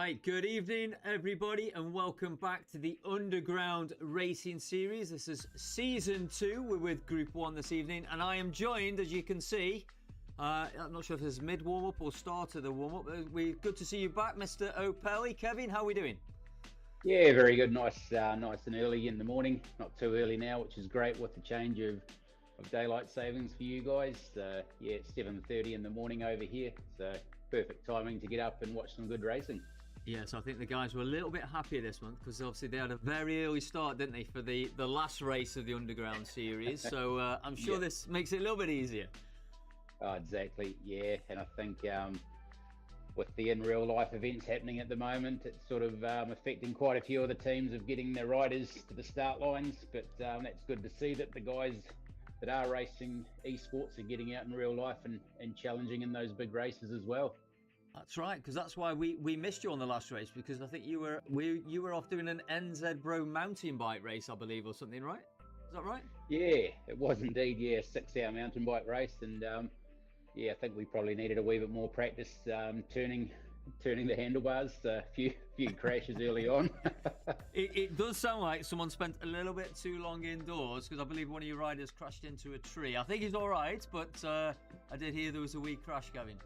Right, good evening everybody and welcome back to the Underground Racing Series. This is Season 2, we're with Group 1 this evening and I am joined, as you can see, I'm not sure if this is mid-warm-up or start of the warm-up. We're good to see you back, Mr. O'Pelly. Kevin, how are we doing? Yeah, very good. Nice and early in the morning. Not too early now, which is great with the change of daylight savings for you guys. Yeah, it's 7:30 in the morning over here, so perfect timing to get up and watch some good racing. Yes, I think the guys were a little bit happier this month because obviously they had a very early start, didn't they, for the last race of the Underground Series. So I'm sure this makes it a little bit easier. Oh, exactly, yeah. And I think with the in real life events happening at the moment, it's sort of affecting quite a few of the teams of getting their riders to the start lines. But that's good to see that the guys that are racing esports are getting out in real life and challenging in those big races as well. That's right, because that's why we missed you on the last race, because I think you were off doing an NZ Bro mountain bike race, I believe, or something, right? Is that right? Yeah, it was indeed. Yeah, 6-hour mountain bike race, and yeah, I think we probably needed a wee bit more practice turning the handlebars. A few crashes early on. It does sound like someone spent a little bit too long indoors, because I believe one of your riders crashed into a tree. I think he's all right, but I did hear there was a wee crash going.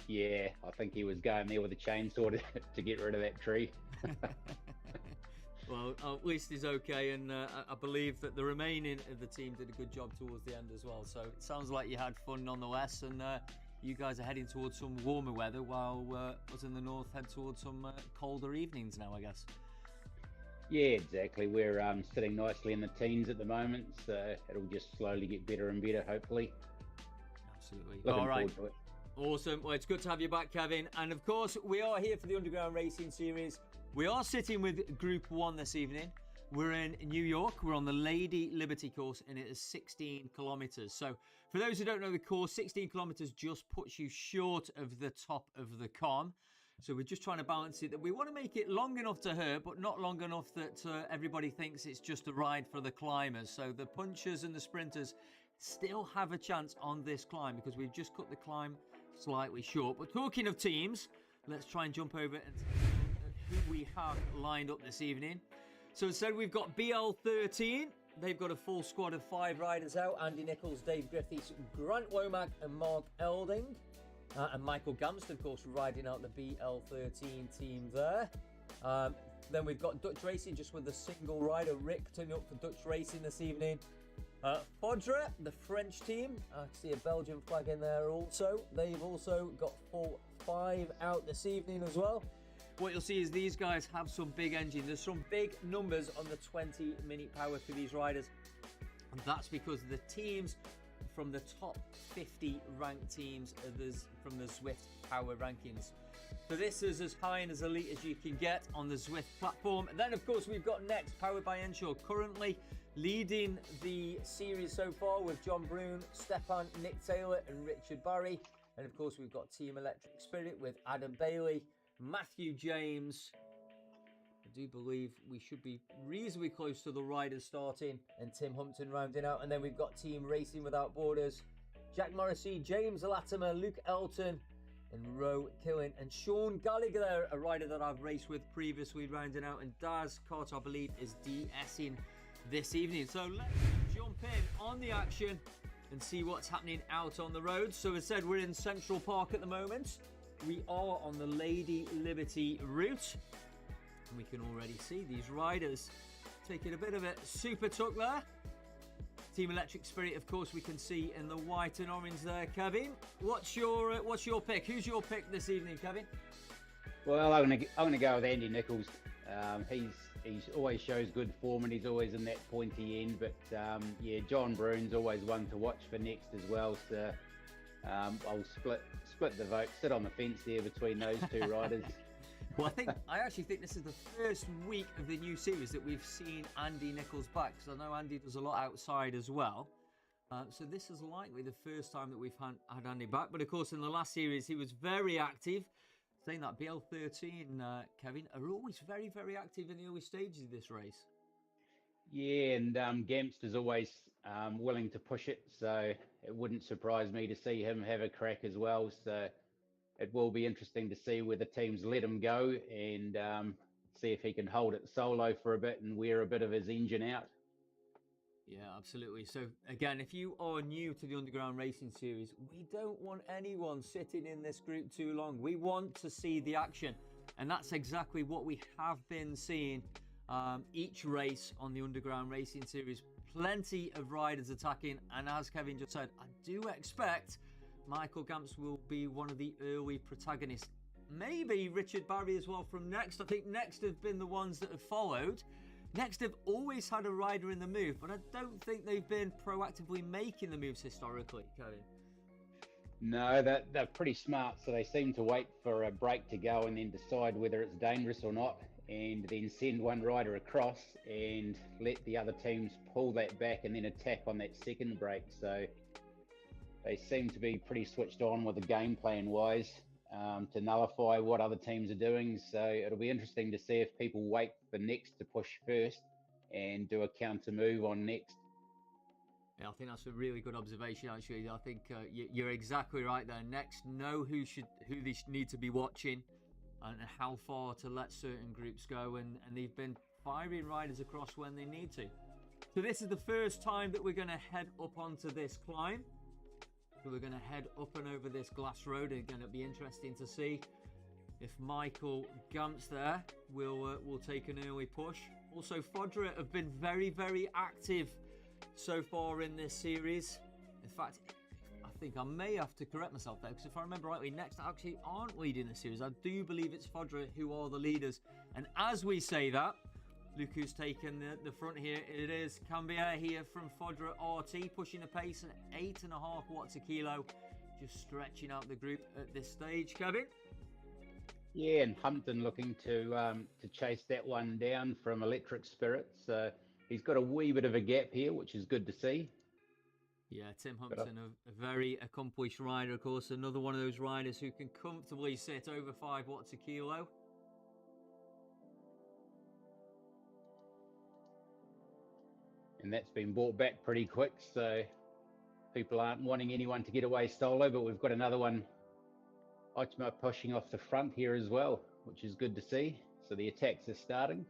Yeah, I think he was going there with a chainsaw to get rid of that tree. Well, at least he's okay, and I believe that the remaining of the team did a good job towards the end as well. So it sounds like you had fun nonetheless, and you guys are heading towards some warmer weather, while us in the north head towards some colder evenings now, I guess. Yeah, exactly. We're sitting nicely in the teens at the moment, so it'll just slowly get better and better, hopefully. Absolutely. Looking all right. forward to it. Awesome. Well, it's good to have you back, Kevin. And of course, we are here for the Underground Racing Series. We are sitting with Group 1 this evening. We're in New York. We're on the Lady Liberty course, and it is 16 kilometers. So for those who don't know the course, 16 kilometers just puts you short of the top of the con. So we're just trying to balance it, that we want to make it long enough to hurt, but not long enough that everybody thinks it's just a ride for the climbers. So the punchers and the sprinters still have a chance on this climb, because we've just cut the climb slightly short. But talking of teams, let's try and jump over and see who we have lined up this evening. So instead, we've got BL13. They've got a full squad of 5 riders out: Andy Nichols, Dave Griffiths, Grant Womack and Mark Elding. And Michael Gamst, of course, riding out the BL13 team there. Then we've got Dutch Racing just with a single rider, Rick, turning up for Dutch Racing this evening. Fodra, the French team, I see a Belgian flag in there also. They've also got full 5 out this evening as well. What you'll see is these guys have some big engine. There's some big numbers on the 20-minute power for these riders. And that's because the teams from the top 50 ranked teams from the Zwift power rankings. So this is as high and as elite as you can get on the Zwift platform. And then, of course, we've got Next, powered by Ensure, currently leading the series so far with John Brune, Stepan, Nick Taylor and Richard Barry. And, of course, we've got Team Electric Spirit with Adam Bailey, Matthew James. I do believe we should be reasonably close to the riders starting, and Tim Humpton rounding out. And then we've got Team Racing Without Borders, Jack Morrissey, James Latimer, Luke Elton and Ro Killen, and Sean Gallagher there, a rider that I've raced with previously, rounding out. And Daz Carter, I believe, is DSing this evening. So let's jump in on the action and see what's happening out on the road. So as I said, we're in Central Park at the moment. We are on the Lady Liberty route. And we can already see these riders taking a bit of a super tuck there. Team Electric Spirit, of course, we can see in the white and orange there. Kevin, what's your pick? Who's your pick this evening, Kevin? Well, I'm gonna go with Andy Nichols. He's always shows good form, and he's always in that pointy end. But yeah, John Brune's always one to watch for Next as well. So I'll split the vote. Sit on the fence there between those 2 riders. Well, I actually think this is the first week of the new series that we've seen Andy Nichols back, because I know Andy does a lot outside as well. So this is likely the first time that we've had Andy back. But of course, in the last series, he was very active. Saying that, BL13, Kevin, are always very, very active in the early stages of this race. Yeah, and Gamst is always willing to push it, so it wouldn't surprise me to see him have a crack as well. So it will be interesting to see whether teams let him go and see if he can hold it solo for a bit and wear a bit of his engine out. Yeah, absolutely. So again, if you are new to the Underground Racing Series, we don't want anyone sitting in this group too long. We want to see the action. And that's exactly what we have been seeing each race on the Underground Racing Series. Plenty of riders attacking. And as Kevin just said, I do expect Michael Gamps will be one of the early protagonists. Maybe Richard Barry as well from Next. I think Next have been the ones that have followed. Next have always had a rider in the move, but I don't think they've been proactively making the moves historically, Kevin. No, they're pretty smart, so they seem to wait for a break to go and then decide whether it's dangerous or not, and then send one rider across and let the other teams pull that back and then attack on that second break. So they seem to be pretty switched on with the game plan wise to nullify what other teams are doing. So it'll be interesting to see if people wait for Next to push first and do a counter move on Next. Yeah, I think that's a really good observation, actually. I think you're exactly right there. Next, know who they need to be watching and how far to let certain groups go. And they've been firing riders across when they need to. So this is the first time that we're going to head up onto this climb. So we're going to head up and over this glass road. Again, it'll be interesting to see if Michael Gamps there will take an early push. Also, Fodra have been very, very active so far in this series. In fact, I think I may have to correct myself there, because if I remember rightly, Next actually aren't leading the series. I do believe it's Fodra who are the leaders. And as we say that, look who's taken the front here. It is Cambier here from Fodra RT, pushing a pace at 8.5 watts a kilo, just stretching out the group at this stage. Kevin? Yeah, and Humpton looking to chase that one down from Electric Spirits. He's got a wee bit of a gap here, which is good to see. Yeah, Tim Humpton, a very accomplished rider, of course. Another one of those riders who can comfortably sit over 5 watts a kilo. And that's been brought back pretty quick, so people aren't wanting anyone to get away solo, but we've got another one, Ochma, pushing off the front here as well, which is good to see. So the attacks are starting.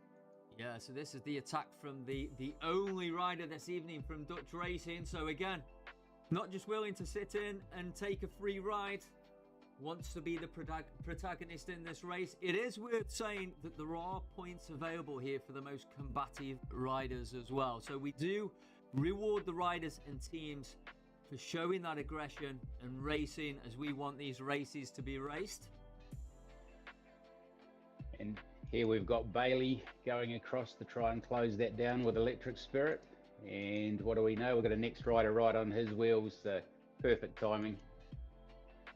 Yeah, so this is the attack from the only rider this evening from Dutch Racing. So again, not just willing to sit in and take a free ride, wants to be the protagonist in this race. It is worth saying that there are points available here for the most combative riders as well. So we do reward the riders and teams for showing that aggression and racing as we want these races to be raced. And here we've got Bailey going across to try and close that down with Electric Spirit. And what do we know? We've got a Next rider right on his wheels. Perfect timing.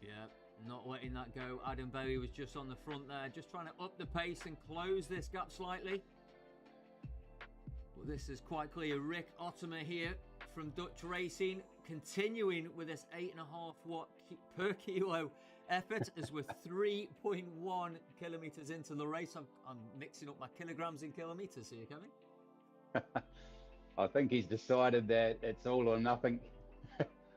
Yeah, not letting that go. Adam Bailey was just on the front there, just trying to up the pace and close this gap slightly. Well, this is quite clear. Rick Ottomer here from Dutch Racing, continuing with this 8.5 watt per kilo effort as we're 3.1 kilometers into the race. I'm mixing up my kilograms in kilometers here, Kevin. I think he's decided that it's all or nothing,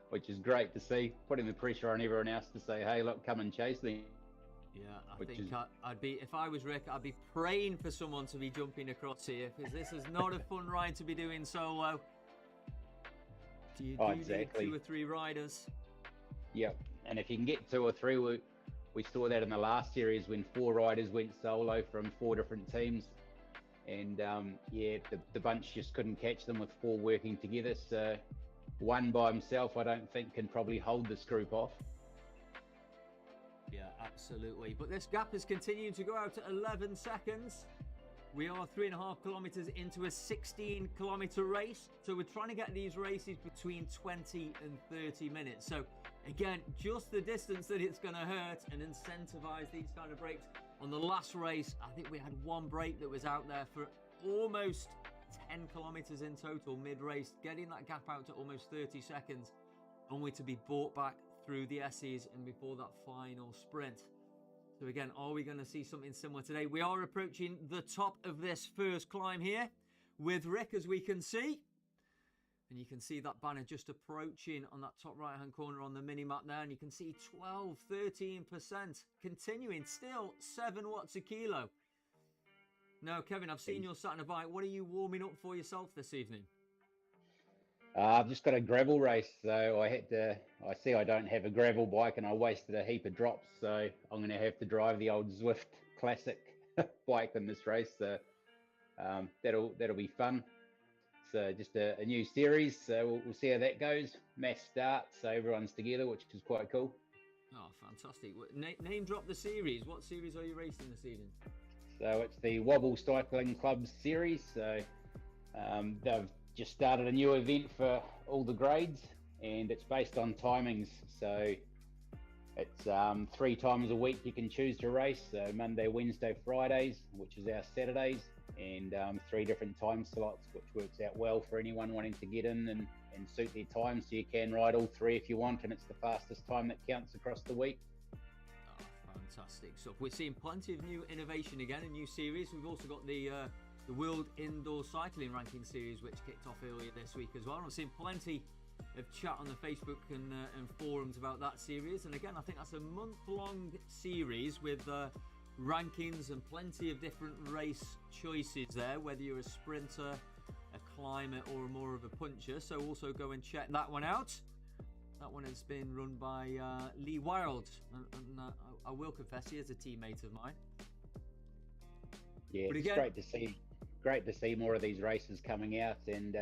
which is great to see, putting the pressure on everyone else to say, hey, look, come and chase me. Yeah, I think I'd be, if I was Rick, I'd be praying for someone to be jumping across here, because this is not a fun ride to be doing solo. Do you exactly. need 2 or 3 riders? Yep, and if you can get 2 or 3, we saw that in the last series when 4 riders went solo from 4 different teams. And yeah, the bunch just couldn't catch them with 4 working together. So one by himself, I don't think, can probably hold this group off. Yeah, absolutely. But this gap is continuing to go out to 11 seconds. We are 3.5 kilometers into a 16-kilometer race. So we're trying to get these races between 20 and 30 minutes. So again, just the distance that it's going to hurt and incentivize these kind of breaks. On the last race, I think we had 1 break that was out there for almost 10 kilometers in total mid-race, getting that gap out to almost 30 seconds, only to be brought back through the S's and before that final sprint. So again, are we going to see something similar today? We are approaching the top of this first climb here with Rick, as we can see. And you can see that banner just approaching on that top right-hand corner on the mini-map there. And you can see 12, 13%. Continuing, still 7 watts a kilo. Now, Kevin, I've seen you're sat on a bike. What are you warming up for yourself this evening? I've just got a gravel race, so I see I don't have a gravel bike and I wasted a heap of drops. So I'm going to have to drive the old Zwift classic bike in this race. So that'll be fun. So just a new series, so we'll see how that goes. Mass start, so everyone's together, which is quite cool. Oh, fantastic. Name drop the series. What series are you racing this evening? So it's the Wobble Cycling Club series. So they've just started a new event for all the grades, and it's based on timings. So it's 3 times a week you can choose to race. So Monday, Wednesday, Fridays, which is our Saturdays, and 3 different time slots, which works out well for anyone wanting to get in and suit their time. So you can ride all 3 if you want, and it's the fastest time that counts across the week. Oh, fantastic stuff. We're seeing plenty of new innovation again, a new series. We've also got the World Indoor Cycling Ranking Series, which kicked off earlier this week as well. I've seen plenty of chat on the Facebook and forums about that series. And again, I think that's a month-long series with rankings and plenty of different race choices there, whether you're a sprinter, a climber, or more of a puncher. So also go and check that one out. That one has been run by Lee Wild, and I will confess he is a teammate of mine. Yeah, it's great to see more of these races coming out, and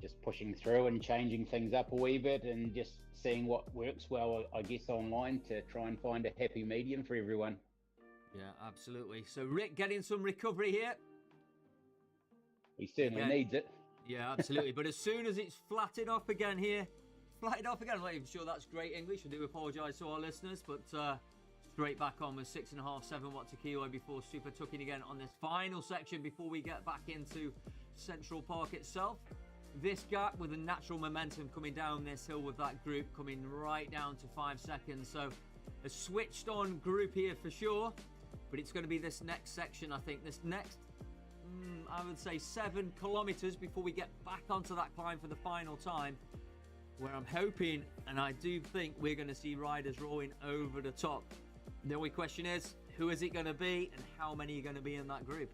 just pushing through and changing things up a wee bit, and just seeing what works well, I guess, online to try and find a happy medium for everyone. Yeah, absolutely. So Rick getting some recovery here. He certainly needs it. Yeah, absolutely. But as soon as it's flatted off again here, I'm not even sure that's great English. I do apologise to our listeners, but straight back on with 6.5, 7 watts a kilo before super tucking again on this final section before we get back into Central Park itself. This gap with the natural momentum coming down this hill with that group coming right down to 5 seconds. So a switched on group here for sure, but it's going to be this next section. I think this next, I would say 7 kilometers before we get back onto that climb for the final time, where I'm hoping, and I do think we're going to see riders rolling over the top. The only question is, who is it going to be and how many are going to be in that group?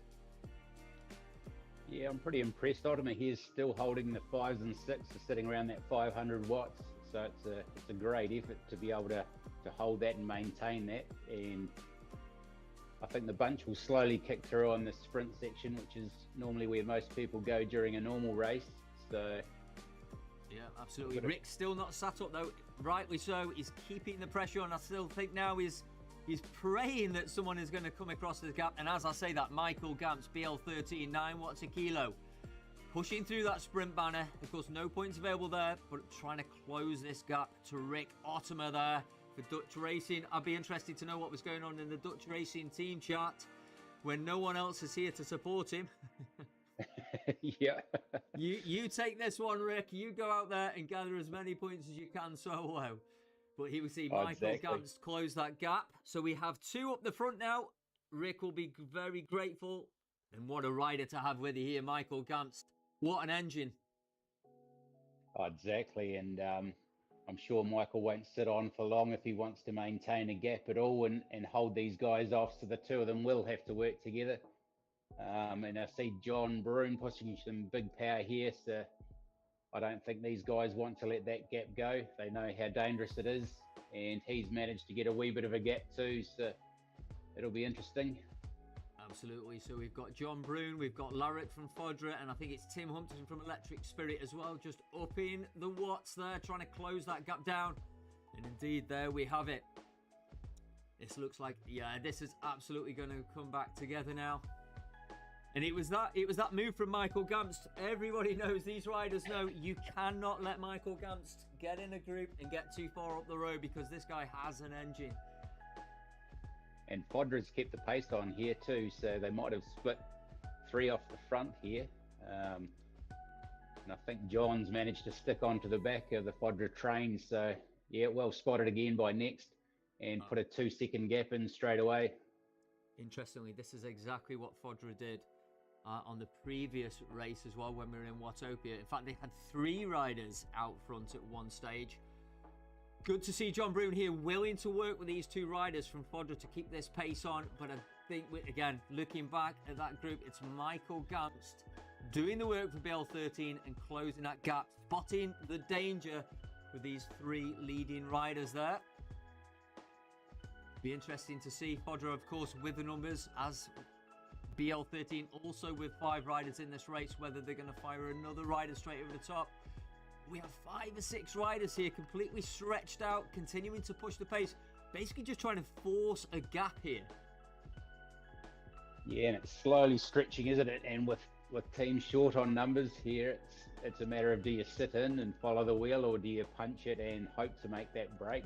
Yeah, I'm pretty impressed. Ottoma here's still holding the 5s and 6s, sitting around that 500 watts. So it's a great effort to be able to hold that and maintain that. And I think the bunch will slowly kick through on the sprint section, which is normally where most people go during a normal race. So yeah, absolutely. Rick's still not sat up though, rightly so. He's keeping the pressure on. I still think now he's praying that someone is going to come across the gap. And as I say that, Michael Gamps, BL13, 9 watts a kilo, pushing through that sprint banner. Of course, no points available there, but trying to close this gap to Rick Ottoma there for Dutch Racing. I'd be interested to know what was going on in the Dutch Racing team chat when no one else is here to support him. Yeah. You take this one, Rick. You go out there and gather as many points as you can solo. But here we see Michael Gamps close that gap. So we have 2 up the front now. Rick will be very grateful. And what a rider to have with you here, Michael Gamps. What an engine. Oh, exactly. And I'm sure Michael won't sit on for long if he wants to maintain a gap at all and hold these guys off. So the 2 of them will have to work together. And I see John Broom pushing some big power here. So I don't think these guys want to let that gap go. They know how dangerous it is, and he's managed to get a wee bit of a gap too, so it'll be interesting. Absolutely. So we've got John Broom, we've got Larrick from Fodra, and I think it's Tim Humpton from Electric Spirit as well, just upping the watts there, trying to close that gap down. And indeed, there we have it. This looks like, yeah, this is absolutely going to come back together now. And it was that move from Michael Gamst. Everybody knows, these riders know, you cannot let Michael Gamst get in a group and get too far up the road because this guy has an engine. And Fodra's kept the pace on here too, so they might have split 3 off the front here. And I think John's managed to stick onto the back of the Fodra train. So yeah, well spotted again by Next and put a 2-second gap in straight away. Interestingly, this is exactly what Fodra did on the previous race as well when we were in Watopia. In fact, they had 3 riders out front at one stage. Good to see John Brune here willing to work with these 2 riders from Fodra to keep this pace on. But I think, again, looking back at that group, it's Michael Gamst doing the work for BL13 and closing that gap, spotting the danger with these 3 leading riders there. Be interesting to see Fodra, of course, with the numbers, as BL13 also with 5 riders in this race, whether they're going to fire another rider straight over the top. We have 5 or 6 riders here completely stretched out, continuing to push the pace, basically just trying to force a gap here. Yeah, and it's slowly stretching, isn't it? And with teams short on numbers here, it's a matter of, do you sit in and follow the wheel, or do you punch it and hope to make that break?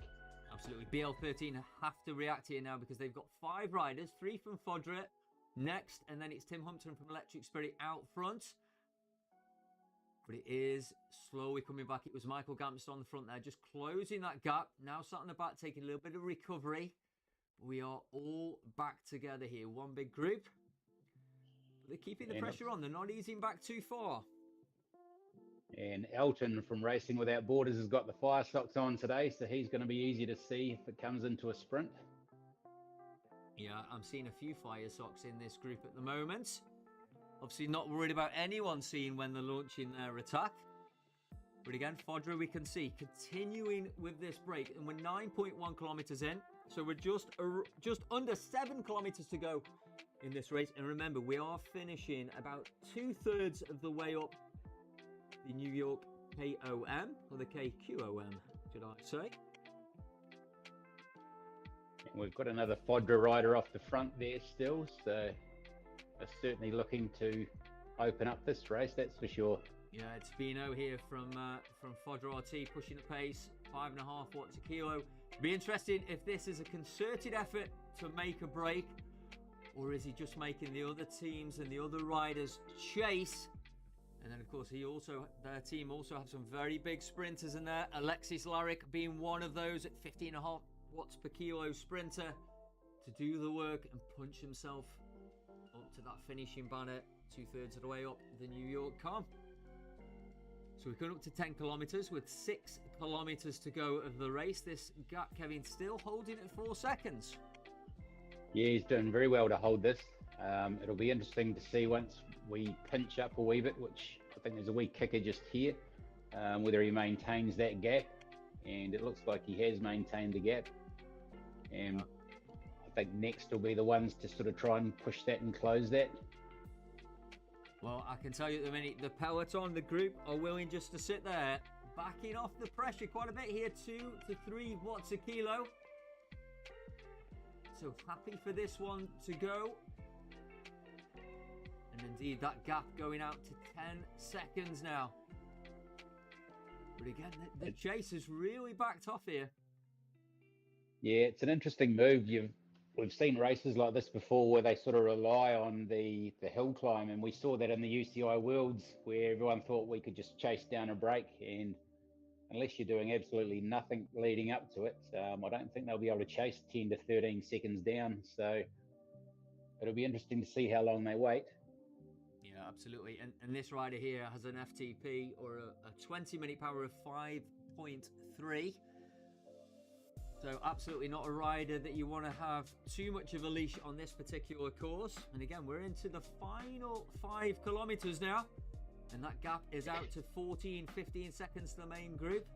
Absolutely. BL13 have to react here now because they've got 5 riders, 3 from Fodra next, and then it's Tim Humpton from Electric Spirit out front. But it is slowly coming back. It was Michael Gamst on the front there, just closing that gap. Now sat on the back, taking a little bit of recovery. We are all back together here, one big group. They're keeping the pressure on. They're not easing back too far. And Elton from Racing Without Borders has got the fire socks on today, so he's going to be easy to see if it comes into a sprint. Yeah, I'm seeing a few fire socks in this group at the moment. Obviously not worried about anyone seeing when they're launching their attack. But again, Fodra, we can see continuing with this break, and we're 9.1 kilometers in. So we're just under 7 kilometers to go in this race. And remember, we are finishing about 2/3 of the way up the New York KOM, or the KQOM, should I say. And we've got another Fodra rider off the front there still, so they're certainly looking to open up this race, that's for sure. Yeah, it's Bino here from Fodra RT, pushing the pace, 5.5 watts a kilo. Be interesting if this is a concerted effort to make a break, or is he just making the other teams and the other riders chase? And then, of course, their team also have some very big sprinters in there. Alexis Larrick being one of those at 15.5 watts per kilo sprinter to do the work and punch himself up to that finishing banner 2/3 of the way up the New York comp. So we've gone up to 10 kilometers with 6 kilometers to go of the race. This gap, Kevin, still holding at 4 seconds. Yeah, he's doing very well to hold this. It'll be interesting to see once we pinch up a wee bit, which I think there's a wee kicker just here, whether he maintains that gap. And it looks like he has maintained the gap. And I think next will be the ones to sort of try and push that and close that. Well, I can tell you at the minute, the peloton, the group, are willing just to sit there, backing off the pressure quite a bit here, 2 to 3 watts a kilo. So happy for this one to go. And indeed, that gap going out to 10 seconds now. But again, the chase has really backed off here. Yeah, it's an interesting move. We've seen races like this before where they sort of rely on the hill climb, and we saw that in the UCI Worlds where everyone thought we could just chase down a break, and unless you're doing absolutely nothing leading up to it, I don't think they'll be able to chase 10 to 13 seconds down. So it'll be interesting to see how long they wait. Yeah, absolutely. And this rider here has an FTP, or a 20-minute power of 5.3. So absolutely not a rider that you want to have too much of a leash on this particular course. And again, we're into the final 5 kilometers now. And that gap is out to 15 seconds to the main group.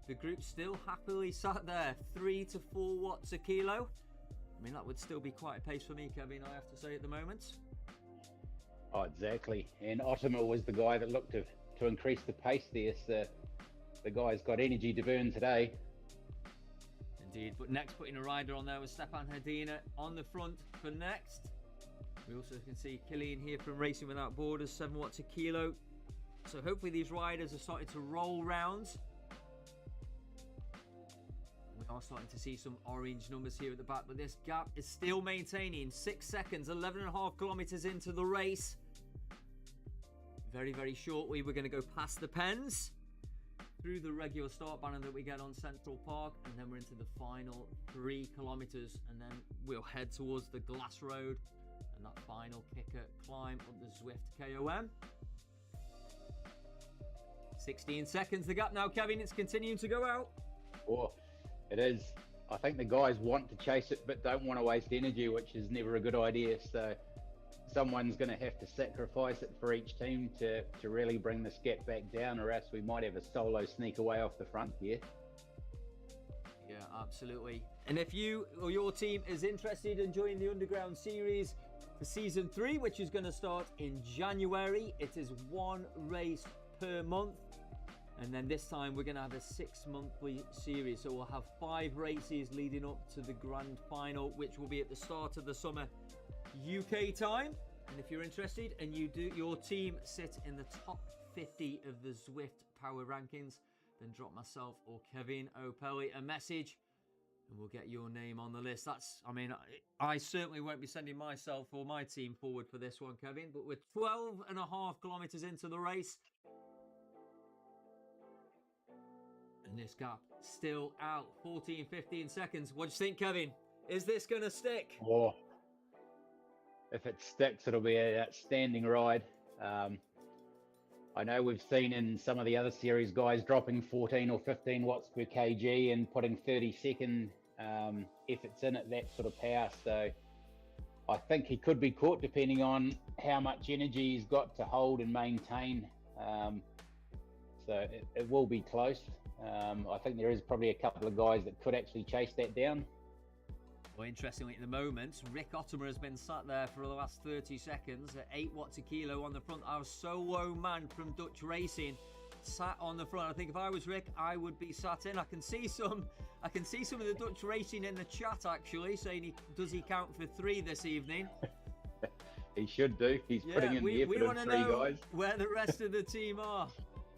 The group still happily sat there, 3 to 4 watts a kilo. I mean, that would still be quite a pace for me, Kevin, I have to say at the moment. Oh, exactly. And Ottoman was the guy that looked to increase the pace there. So the guy's got energy to burn today. Indeed, but next putting a rider on there was Stepan Hedina on the front for next. We also can see Killian here from Racing Without Borders, 7 watts a kilo. So hopefully these riders are starting to roll rounds. We are starting to see some orange numbers here at the back, but this gap is still maintaining 6 seconds, 11.5 kilometers into the race. Very, very shortly, we're going to go past the pens, through the regular start banner that we get on Central Park, and then we're into the final 3 kilometers, and then we'll head towards the Glass Road And that final kicker climb up the Zwift KOM. 16 seconds the gap now, Kevin. It's continuing to go out. Oh, it is. I think the guys want to chase it, but don't want to waste energy, which is never a good idea. So someone's going to have to sacrifice it for each team to really bring this gap back down, or else we might have a solo sneak away off the front here. Yeah, absolutely. And if you or your team is interested in joining the Underground Series for Season 3, which is going to start in January, it is one race per month. And then this time we're going to have a 6-monthly series. So we'll have 5 races leading up to the grand final, which will be at the start of the summer UK time. And if you're interested and your team sit in the top 50 of the Zwift power rankings, then drop myself or Kevin O'Pelly a message and we'll get your name on the list. I certainly won't be sending myself or my team forward for this one, Kevin, but we're 12.5 kilometers into the race. And this gap still out, 14, 15 seconds. What do you think, Kevin? Is this going to stick? Oh, if it sticks, it'll be an outstanding ride. I know we've seen in some of the other series guys dropping 14 or 15 watts per kg and putting 30-second efforts in at that sort of power. So I think he could be caught depending on how much energy he's got to hold and maintain. So it will be close. I think there is probably a couple of guys that could actually chase that down. Well, interestingly, at the moment, Rick Ottomer has been sat there for the last 30 seconds at 8 watts a kilo on the front. Our solo man from Dutch Racing sat on the front. I think if I was Rick, I would be sat in. I can see some of the Dutch Racing in the chat actually saying does he count for 3 this evening? He should do. He's putting in the effort of 3 guys. Where the rest of the team are.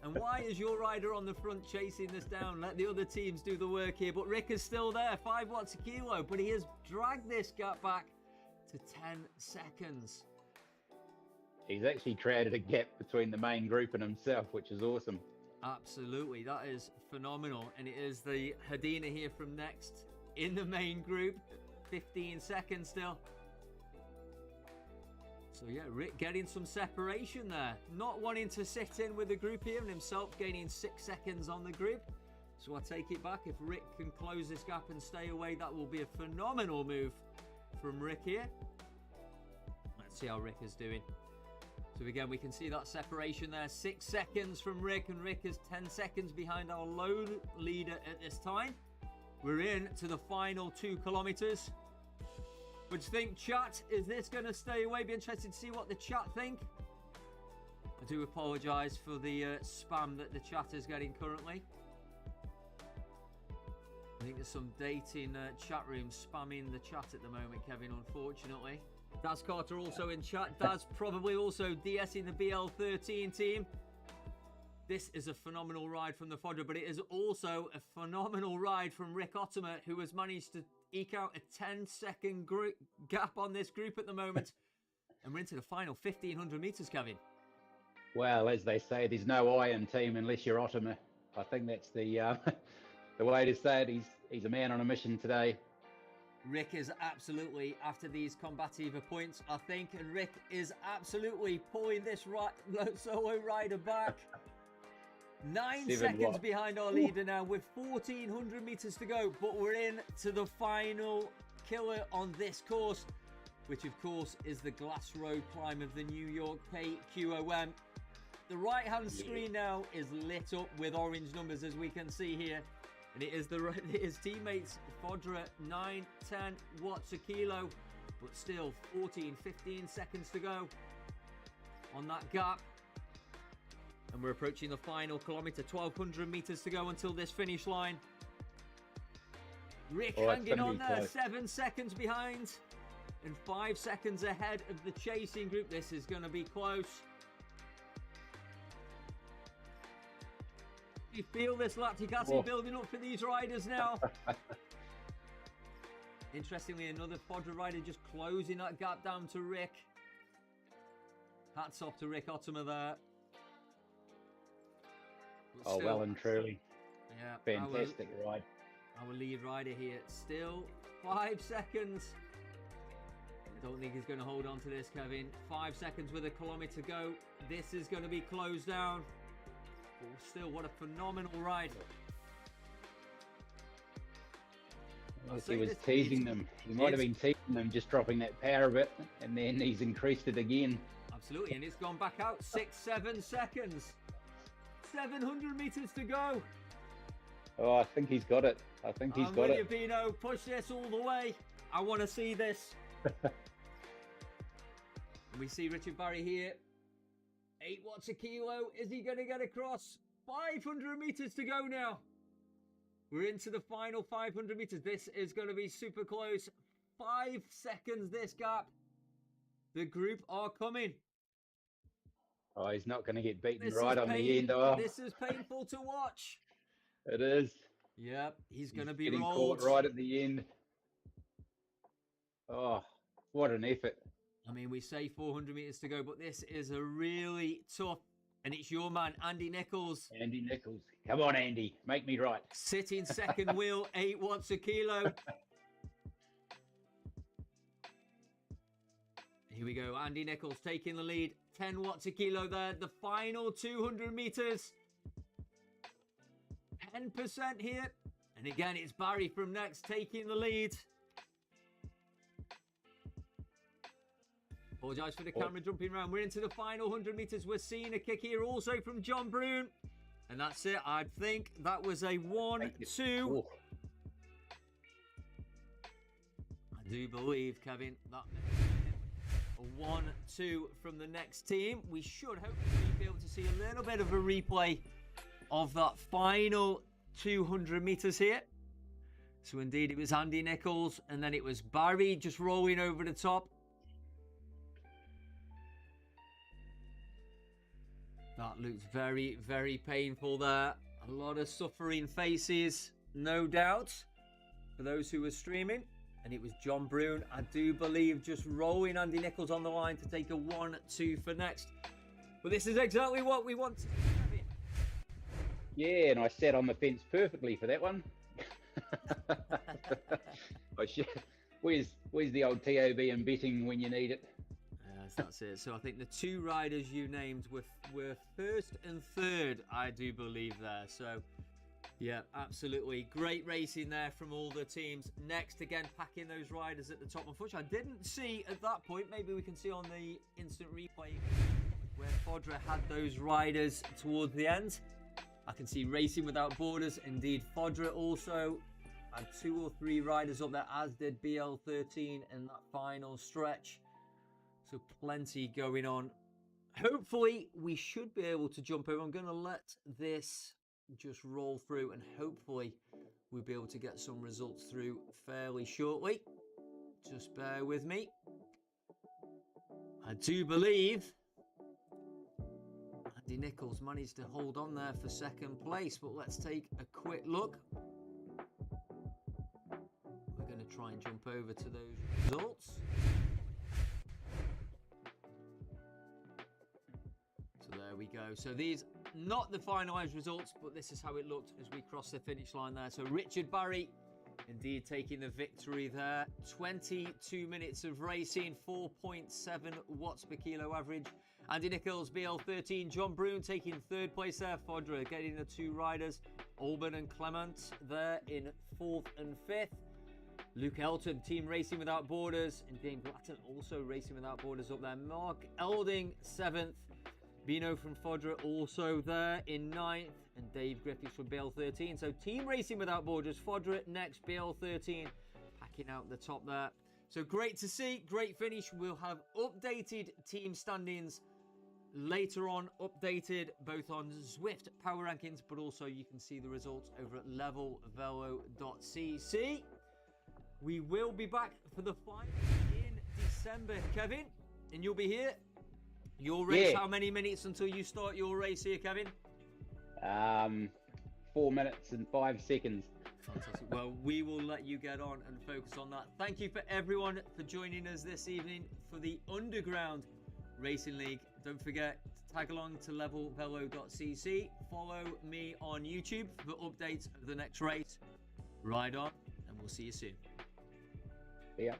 And why is your rider on the front chasing this down? Let the other teams do the work here. But Rick is still there, 5 watts a kilo. But he has dragged this gap back to 10 seconds. He's actually created a gap between the main group and himself, which is awesome. Absolutely, that is phenomenal. And it is the Hadina here from Next in the main group. 15 seconds still. So yeah, Rick getting some separation there. Not wanting to sit in with the group here and himself gaining 6 seconds on the group. So I take it back. If Rick can close this gap and stay away, that will be a phenomenal move from Rick here. Let's see how Rick is doing. So again, we can see that separation there. 6 seconds from Rick, and Rick is 10 seconds behind our lone leader at this time. We're in to the final 2 kilometers. What do you think, chat? Is this going to stay away? Be interested to see what the chat think. I do apologise for the spam that the chat is getting currently. I think there's some dating chat rooms spamming the chat at the moment, Kevin, unfortunately. Daz Carter also in chat. Daz probably also DSing the BL13 team. This is a phenomenal ride from the Fodder, but it is also a phenomenal ride from Rick Ottomer, who has managed to eke out a 10-second gap on this group at the moment. And we're into the final 1,500 metres, Kevin. Well, as they say, there's no I in team unless you're Ottomer. I think that's the the way to say it. He's a man on a mission today. Rick is absolutely after these combative points, I think. And Rick is absolutely pulling this solo rider back. 9 seconds behind our leader now with 1,400 metres to go. But we're in to the final killer on this course, which of course is the Glass Road climb of the New York KQOM. The right-hand screen now is lit up with orange numbers, as we can see here. And it is his teammates, Fodra, 9, 10 watts a kilo. But still 14, 15 seconds to go on that gap. And we're approaching the final kilometre, 1,200 metres to go until this finish line. Rick hanging on there, close. 7 seconds behind and 5 seconds ahead of the chasing group. This is going to be close. You feel this lactic acid building up for these riders now. Interestingly, another Fodder rider just closing that gap down to Rick. Hats off to Rick Ottomer there. Oh, still, well and truly. Yeah, fantastic ride. Our lead rider here, still 5 seconds. Don't think he's going to hold on to this, Kevin. 5 seconds with a kilometre to go. This is going to be closed down. But still, what a phenomenal ride. He was teasing them. He might have been teasing them, just dropping that power a bit, and then he's increased it again. Absolutely, and it's gone back out. 6-7 seconds. 700 metres to go. Oh, I think he's got it. I think he's got it. Bino, push this all the way. I want to see this. We see Richard Barry here. 8 watts a kilo. Is he going to get across? 500 metres to go now. We're into the final 500 metres. This is going to be super close. 5 seconds this gap. The group are coming. Oh, he's not going to get beaten right on the end. Oh. This is painful to watch. It is. Yep, he's going to be getting rolled. Caught right at the end. Oh, what an effort. I mean, we say 400 metres to go, but this is a really tough, and it's your man, Andy Nichols. Andy Nichols. Come on, Andy. Make me right. Sitting second wheel, 8 watts a kilo. Here we go. Andy Nichols taking the lead. 10 watts a kilo there. The final 200 metres. 10% here. And again, it's Barry from next taking the lead. Apologise for the camera jumping around. We're into the final 100 metres. We're seeing a kick here also from John Brune. And that's it. I think that was a 1-2. I do believe, Kevin, that a 1-2 from the next team. We should hopefully be able to see a little bit of a replay of that final 200 metres here. So indeed, it was Andy Nichols, and then it was Barry just rolling over the top. That looks very, very painful there. A lot of suffering faces, no doubt, for those who were streaming. And it was John Brune, I do believe, just rolling Andy Nichols on the line to take a 1-2 for next. But this is exactly what we want. Yeah, and I sat on the fence perfectly for that one. Where's the old TOB and betting when you need it? Yes, that's it. So I think the 2 riders you named were first and third, I do believe there. So yeah, absolutely. Great racing there from all the teams. Next, again, packing those riders at the top. Unfortunately, I didn't see at that point, maybe we can see on the instant replay, where Fodra had those riders towards the end. I can see Racing Without Borders. Indeed, Fodra also had 2 or 3 riders up there, as did BL13 in that final stretch. So plenty going on. Hopefully, we should be able to jump over. I'm going to let this just roll through, and hopefully we'll be able to get some results through fairly shortly. Just bear with me. I do believe Andy Nichols managed to hold on there for second place, but let's take a quick look. We're going to try and jump over to those results. So there we go. So these, not the finalised results, but this is how it looked as we crossed the finish line there. So Richard Barry, indeed, taking the victory there. 22 minutes of racing, 4.7 watts per kilo average. Andy Nichols, BL13. John Brune taking third place there. Fodra getting the 2 riders. Alban and Clement there in 4th and 5th. Luke Elton, Team Racing Without Borders. And Dane Blatton also Racing Without Borders up there. Mark Elding, 7th. Bino from Fodra also there in 9th, and Dave Griffiths from BL13. So Team Racing Without Borders, Fodra next, BL13 packing out the top there. So great to see, great finish. We'll have updated team standings later on, updated both on Zwift Power Rankings, but also you can see the results over at levelvelo.cc. We will be back for the final in December, Kevin, and you'll be here. Your race, how many minutes until you start your race here, Kevin? 4 minutes and 5 seconds. Fantastic. Well, we will let you get on and focus on that. Thank you for everyone for joining us this evening for the Underground Racing League. Don't forget to tag along to levelvelo.cc. Follow me on YouTube for updates of the next race. Ride on, and we'll see you soon. Yeah.